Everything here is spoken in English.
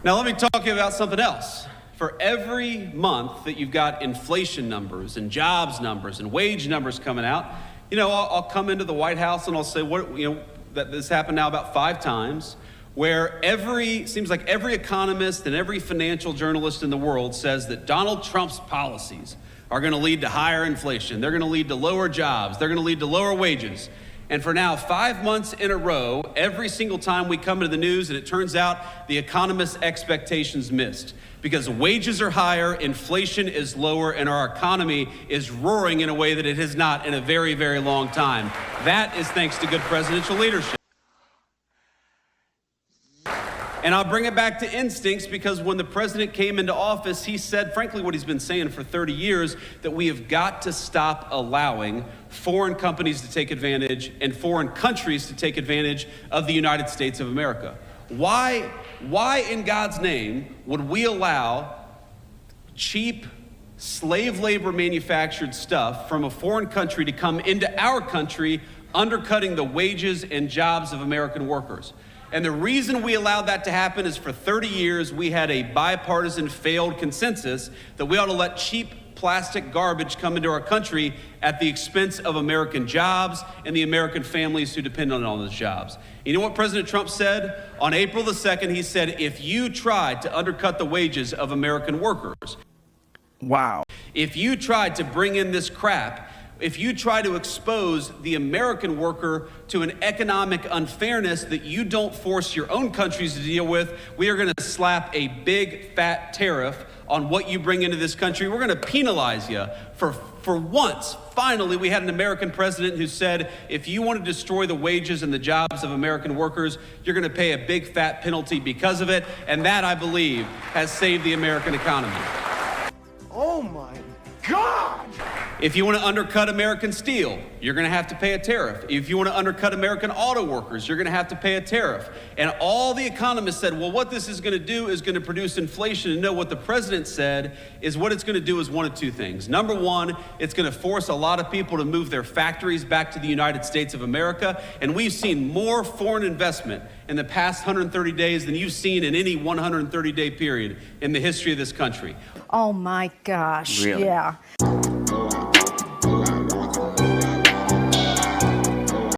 Now let me talk to you about something else. For every month that you've got inflation numbers and jobs numbers and wage numbers coming out, I'll come into the White House and I'll say, that this happened now about 5 times, where seems like every economist and every financial journalist in the world says that Donald Trump's policies are going to lead to higher inflation. They're going to lead to lower jobs. They're going to lead to lower wages. And for now 5 months in a row, every single time we come into the news, and it turns out the economists' expectations missed. Because wages are higher, inflation is lower, and our economy is roaring in a way that it has not in a very, very long time. That is thanks to good presidential leadership. And I'll bring it back to instincts, because when the president came into office, he said, frankly, what he's been saying for 30 years, that we have got to stop allowing foreign companies to take advantage and foreign countries to take advantage of the United States of America. Why in God's name would we allow cheap slave labor manufactured stuff from a foreign country to come into our country, undercutting the wages and jobs of American workers? And the reason we allowed that to happen is for 30 years, we had a bipartisan failed consensus that we ought to let cheap plastic garbage come into our country at the expense of American jobs and the American families who depend on all those jobs. You know what President Trump said? On April the 2nd, he said, if you tried to undercut the wages of American workers, wow. If you tried to bring in this crap, if you try to expose the American worker to an economic unfairness that you don't force your own countries to deal with, we are going to slap a big fat tariff on what you bring into this country. We're going to penalize you. For once, finally, we had an American president who said, if you want to destroy the wages and the jobs of American workers, you're going to pay a big fat penalty because of it. And that, I believe, has saved the American economy. Oh my God! If you want to undercut American steel, you're going to have to pay a tariff. If you want to undercut American auto workers, you're going to have to pay a tariff. And all the economists said, well, what this is going to do is going to produce inflation. And no, what the president said is what it's going to do is one of 2 things. Number one, it's going to force a lot of people to move their factories back to the United States of America. And we've seen more foreign investment in the past 130 days than you've seen in any 130-day period in the history of this country. Oh my gosh, Really? yeah.